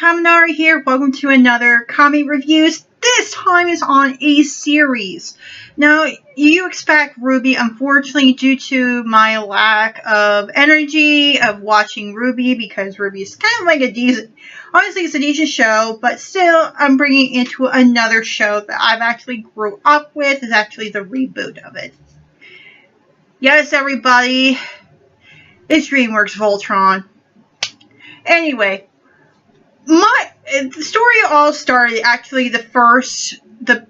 Kaminari here. Welcome to another comic reviews. This time is on a series. Now, you expect Ruby, unfortunately, due to my lack of energy of watching Ruby, because Ruby is kind of like a decent, honestly, it's a decent show, but still, I'm bringing it into another show that I've actually grew up with. It's actually the reboot of it. Yes, everybody, it's Dreamworks Voltron. Anyway, the story all started, actually, the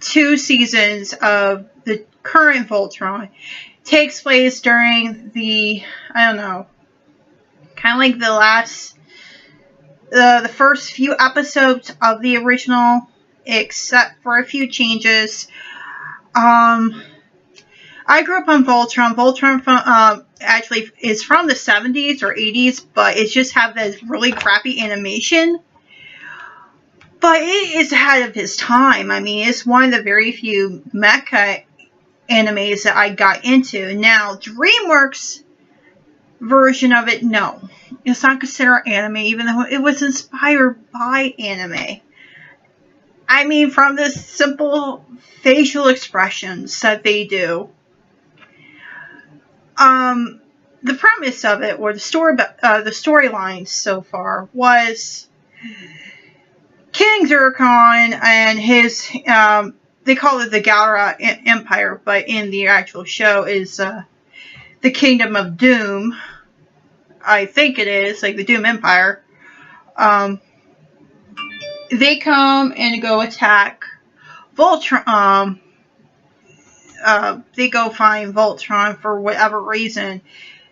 2 seasons of the current Voltron takes place during the, I don't know, kind of like the first few episodes of the original, except for a few changes. I grew up on Voltron. Voltron actually is from the 70s or 80s, but it just have this really crappy animation. But it is ahead of its time. I mean, it's one of the very few mecha animes that I got into. Now, DreamWorks version of it, no. It's not considered anime, even though it was inspired by anime. I mean, from the simple facial expressions that they do. The premise of it, or the storyline so far, was King Zircon and his, they call it the Galra Empire, but in the actual show is the Kingdom of Doom. I think it is, like the Doom Empire. They come and go attack Voltron. They go find Voltron for whatever reason,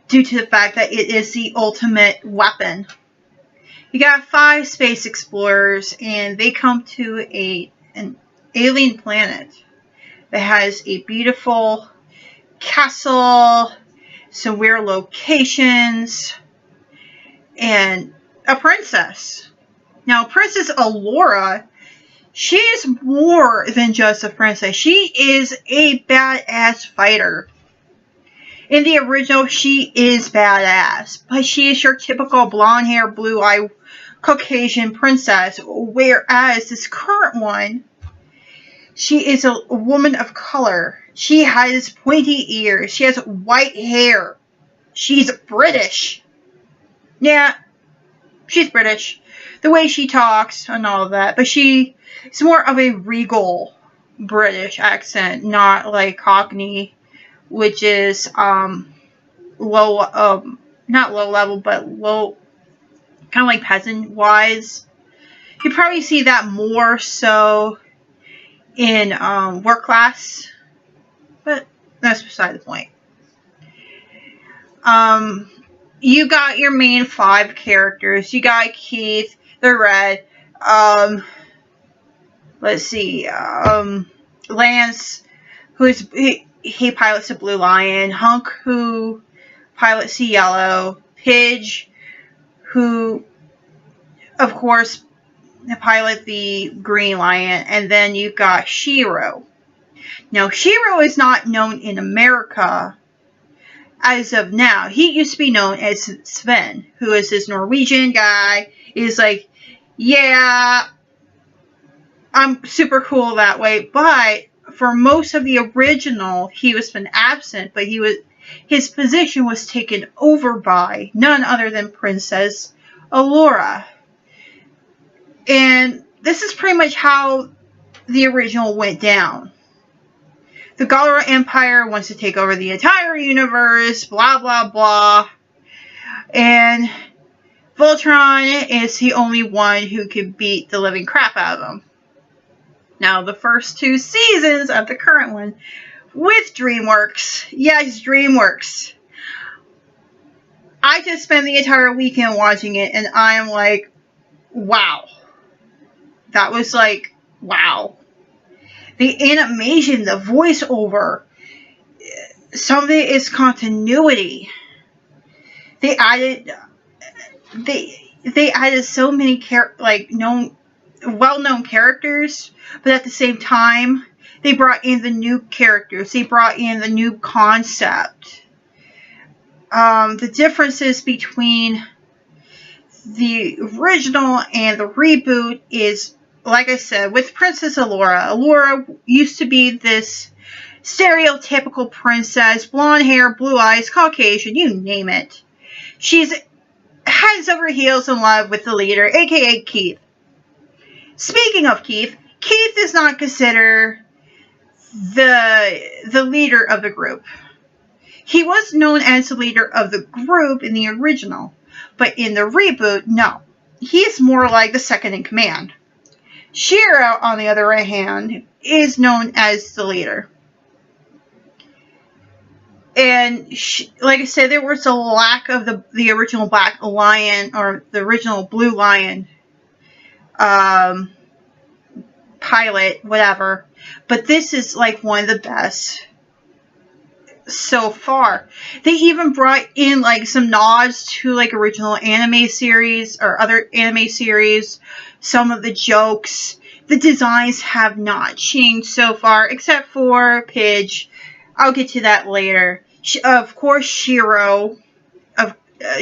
due to the fact that it is the ultimate weapon. You got 5 space explorers, and they come to an alien planet that has a beautiful castle, some weird locations, and a princess. Now, Princess Allura, she is more than just a princess. She is a badass fighter. In the original, she is badass, but she is your typical blonde hair, blue eye, Caucasian princess, whereas this current one, she is a woman of color. She has pointy ears. She has white hair. She's British. Yeah, she's British. The way she talks and all of that, but she is more of a regal British accent, not like Cockney, which is not low level, but low, kind of like peasant wise. You probably see that more so in work class, but that's beside the point. You got your main 5 characters. You got Keith, the Red. Let's see. Lance, he pilots the Blue Lion. Hunk, who pilots the Yellow. Pidge, who, of course, pilot the Green Lion. And then you got Shiro. Now, Shiro is not known in America as of now. He used to be known as Sven, who is this Norwegian guy. He's like, yeah, I'm super cool that way. But for most of the original, he was been absent, but his position was taken over by none other than Princess Allura. And this is pretty much how the original went down. The Galra Empire wants to take over the entire universe, blah, blah, blah. And Voltron is the only one who can beat the living crap out of them. Now, the first 2 seasons of the current one with DreamWorks. Yes, DreamWorks. I just spent the entire weekend watching it, and I am like, wow. That was like, wow. The animation, the voiceover, some of it is continuity. They added so many well-known characters, but at the same time, they brought in the new characters. They brought in the new concept. The differences between the original and the reboot is, like I said, with Princess Allura. Allura used to be this stereotypical princess, blonde hair, blue eyes, Caucasian, you name it. She's heads over heels in love with the leader, aka Keith. Speaking of Keith, Keith is not considered the leader of the group. He was known as the leader of the group in the original, but in the reboot, no. He's more like the second in command. Shiro, on the other hand, is known as the leader. And like I said, there was a lack of the original Black Lion, or the original Blue Lion pilot, whatever. But this is like one of the best so far. They even brought in like some nods to like original anime series or other anime series. Some of the jokes. The designs have not changed so far, except for Pidge. I'll get to that later. Of course, Shiro.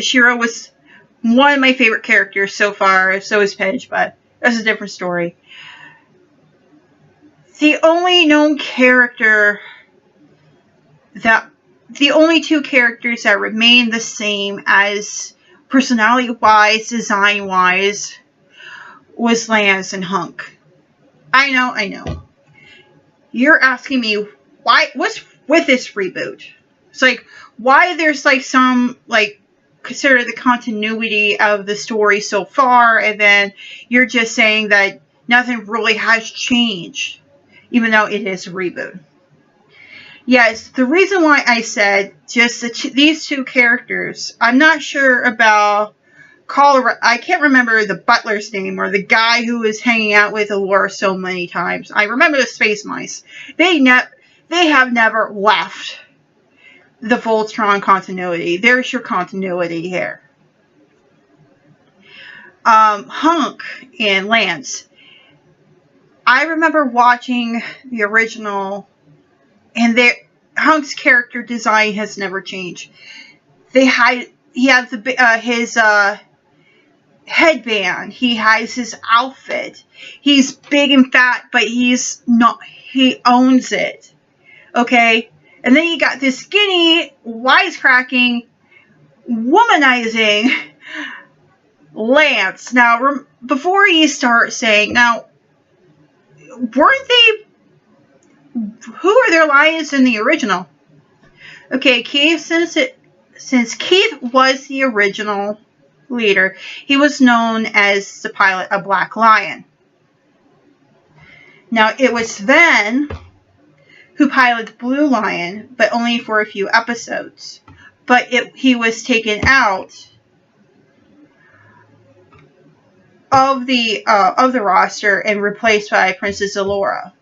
Shiro was one of my favorite characters so far. So is Pidge, but that's a different story. The only known character the only two characters that remain the same as personality-wise, design-wise, was Lance and Hunk. I know. You're asking me, what's with this reboot? It's like, why there's like some, like, consider the continuity of the story so far, and then you're just saying that nothing really has changed, even though it is a reboot. Yes, the reason why I said just these two characters, I'm not sure about Colorado. I can't remember the butler's name or the guy who was hanging out with Allura so many times. I remember the Space Mice. They have never left the Voltron continuity. There's your continuity here. Hunk and Lance. I remember watching the original, and Hunk's character design has never changed. He has his headband. He has his outfit. He's big and fat, but he's not. He owns it. Okay? And then you got this skinny, wisecracking, womanizing Lance. Now, before you start saying, now, weren't they... Who are their lions in the original? Okay, Keith, since Keith was the original leader, he was known as the pilot of Black Lion. Now, it was Sven who piloted Blue Lion, but only for a few episodes. But he was taken out of the roster and replaced by Princess Allura.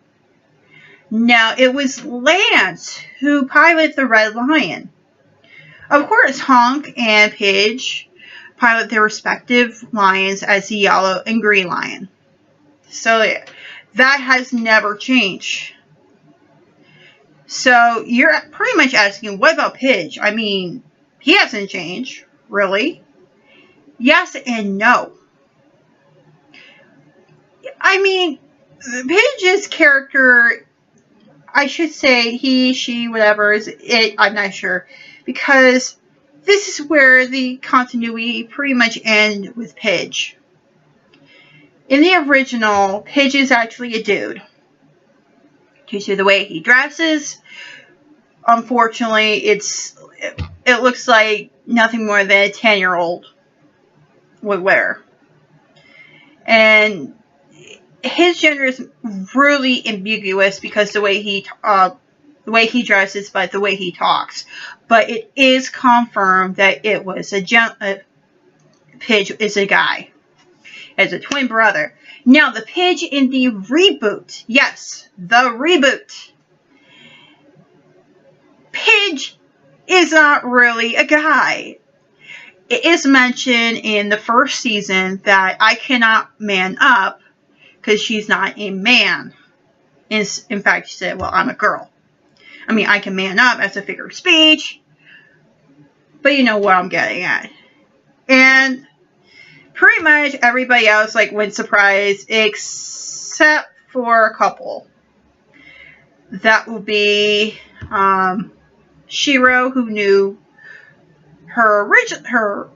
Now, it was Lance who piloted the Red Lion. Of course, Hunk and Pidge pilot their respective lions as the Yellow and Green Lion. So, yeah, that has never changed. So, you're pretty much asking, what about Pidge? I mean, he hasn't changed, really. Yes and no. I mean, Pidge's character... I should say he, she, whatever is it. I'm not sure. Because this is where the continuity pretty much ends with Pidge. In the original, Pidge is actually a dude. Due to the way he dresses, unfortunately, it looks like nothing more than a 10-year-old would wear. And his gender is really ambiguous because the way he dresses, but the way he talks. But it is confirmed that it was Pidge is a guy, as a twin brother. Now, the Pidge in the reboot, yes, the reboot. Pidge is not really a guy. It is mentioned in the first season that I cannot man up because she's not a man. In fact, she said, well, I'm a girl. I mean, I can man up as a figure of speech, but you know what I'm getting at. And pretty much everybody else like went surprised except for a couple. That will be Shiro, who knew her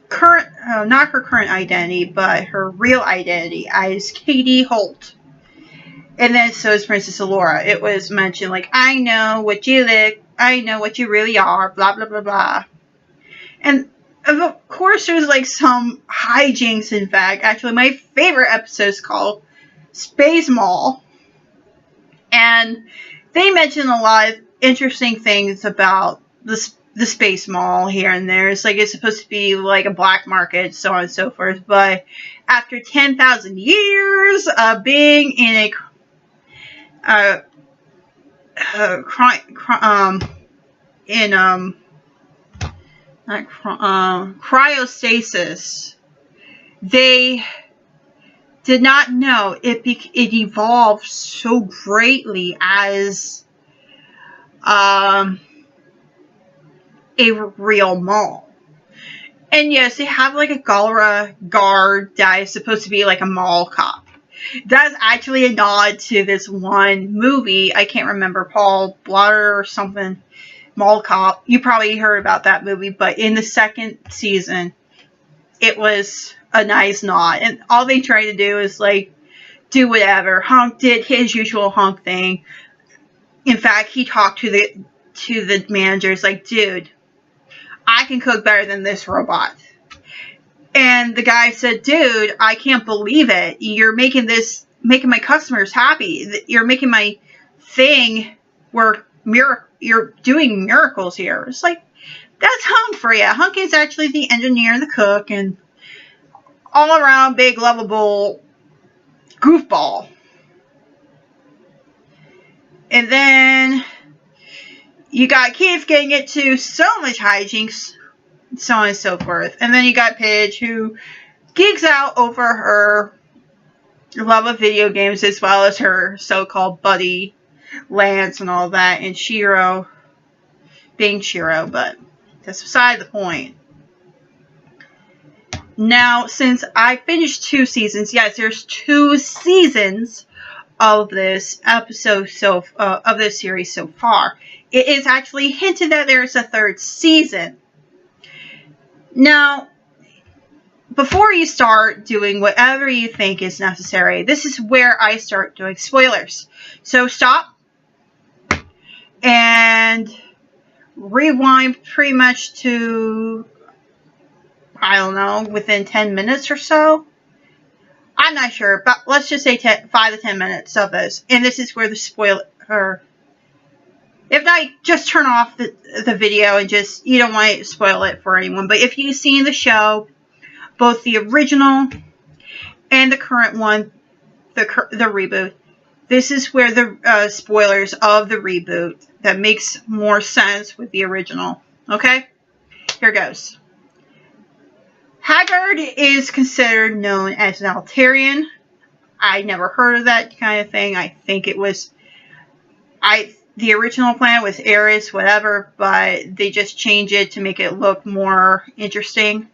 current, not her current identity, but her real identity as Katie Holt. And then so is Princess Allura. It was mentioned like, I know what you look, I know what you really are, blah blah blah blah. And of course there's like some hijinks. In fact, actually my favorite episode is called Space Mall. And they mention a lot of interesting things about the Space Mall here and there. It's like it's supposed to be like a black market, so on and so forth. But after 10,000 years of being in cryostasis, they did not know it evolved so greatly as a real mall. And yes, they have like a Galra guard that is supposed to be like a mall cop. That's actually a nod to this one movie. I can't remember, Paul Blart or something. Mall Cop. You probably heard about that movie, but in the second season, it was a nice nod. And all they tried to do is like do whatever. Hunk did his usual Hunk thing. In fact, he talked to the managers like, dude, I can cook better than this robot. And the guy said, dude, I can't believe it. You're making my customers happy. You're making my thing work. You're doing miracles here. It's like, that's Hunk for you. Hunk is actually the engineer, the cook, and all around big, lovable goofball. And then you got Keith getting into so much hijinks, so on and so forth. And then you got Paige, who geeks out over her love of video games as well as her so-called buddy Lance and all that, and Shiro being Shiro, but that's beside the point. Now, since I finished 2 seasons, yes, there's 2 seasons of this episode of this series so far. It is actually hinted that there's a 3rd season. Now, before you start doing whatever you think is necessary, this is where I start doing spoilers. So stop and rewind pretty much to, I don't know, within 10 minutes or so. I'm not sure, but let's just say 5 to 10 minutes of this. And this is where the spoiler, if not, just turn off the video and just, you don't want to spoil it for anyone. But if you've seen the show, both the original and the current one, the reboot, this is where the spoilers of the reboot that makes more sense with the original. Okay? Here goes. Haggard is considered known as an Altarian. I never heard of that kind of thing. I think it was... the original plan was Eris, whatever, but they just changed it to make it look more interesting.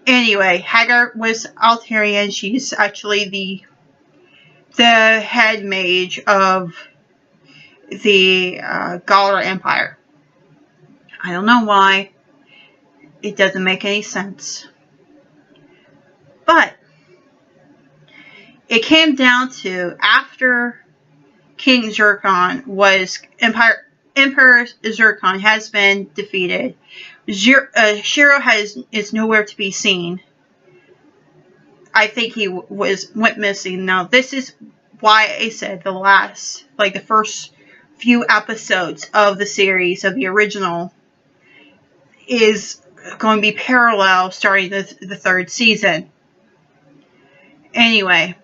Anyway, Haggard was Altarian. She's actually the head mage of the Galra Empire. I don't know why. It doesn't make any sense. But it came down to after King Zircon was Emperor Zircon has been defeated. Shiro is nowhere to be seen. I think he went missing. Now this is why I said the first few episodes of the series of the original is going to be parallel starting the 3rd season. Anyway,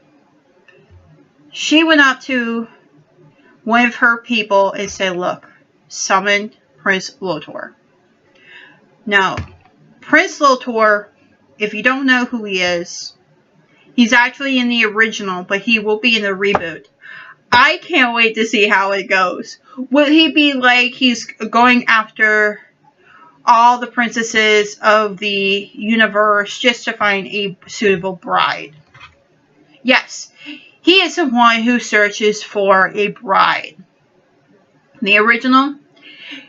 she went up to one of her people and said, look, summon Prince Lotor. Now, Prince Lotor, if you don't know who he is, he's actually in the original, but he will be in the reboot. I can't wait to see how it goes. Will he be like he's going after all the princesses of the universe just to find a suitable bride. Yes, he is the one who searches for a bride. The original,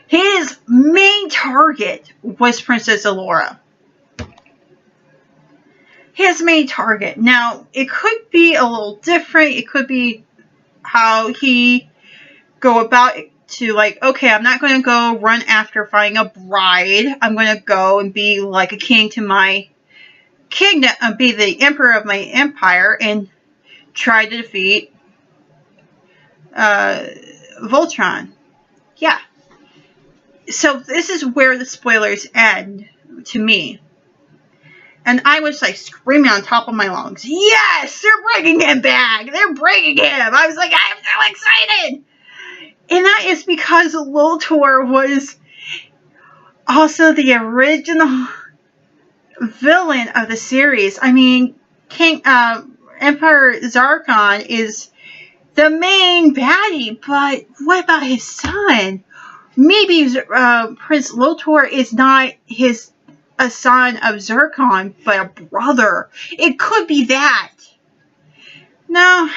his main target was Princess Allura. His main target. Now, it could be a little different. It could be how he go about it to, like, okay, I'm not going to go run after finding a bride. I'm going to go and be like a king to my kingdom, be the emperor of my empire, and try to defeat Voltron. Yeah. So this is where the spoilers end to me. And I was like screaming on top of my lungs, yes, they're bringing him back. They're bringing him. I was like, I'm so excited. And that is because Voltron was also the original villain of the series. I mean, Emperor Zarkon is the main baddie, but what about his son? Maybe Prince Voltron is not a son of Zarkon, but a brother. It could be that. Now,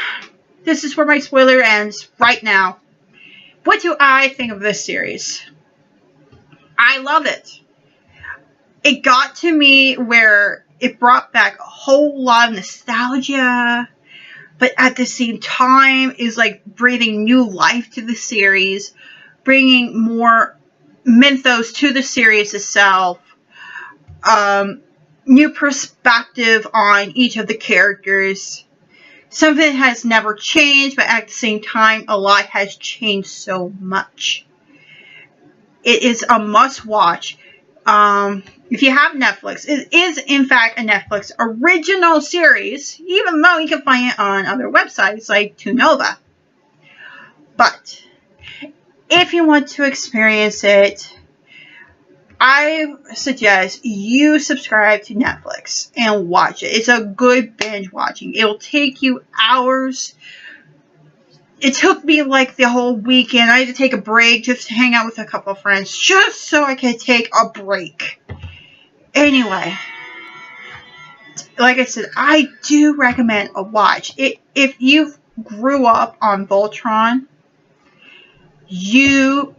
this is where my spoiler ends right now. What do I think of this series? I love it. It got to me where it brought back a whole lot of nostalgia, but at the same time is like breathing new life to the series, bringing more mythos to the series itself, new perspective on each of the characters. Something has never changed, but at the same time, a lot has changed so much. It is a must-watch. If you have Netflix, it is in fact a Netflix original series, even though you can find it on other websites like Tunova. But if you want to experience it, I suggest you subscribe to Netflix and watch it. It's a good binge watching. It'll take you hours. It took me like the whole weekend. I had to take a break just to hang out with a couple of friends just so I could take a break. Anyway, like I said, I do recommend a watch. If you grew up on Voltron, you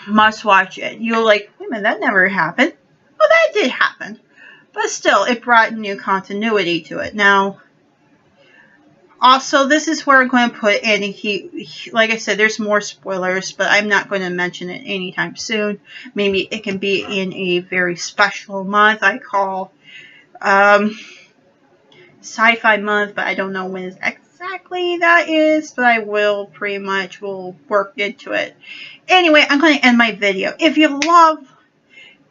must watch it. You're like, wait a minute, that never happened. Well, that did happen. But still, it brought new continuity to it. Now, also, this is where I'm going to put in, like I said, there's more spoilers, but I'm not going to mention it anytime soon. Maybe it can be in a very special month I call Sci-Fi Month, but I don't know when exactly that is, but I will pretty much will work into it. Anyway, I'm going to end my video. If you love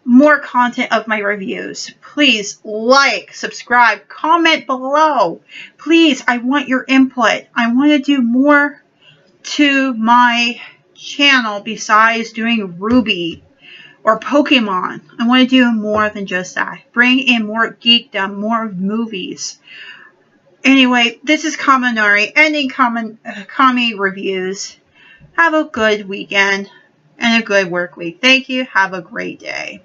more content of my reviews, please like, subscribe, comment below. Please, I want your input. I want to do more to my channel besides doing Ruby or Pokemon. I want to do more than just that. Bring in more geekdom, more movies. Anyway, this is Kaminari, ending Kami reviews. Have a good weekend and a good work week. Thank you. Have a great day.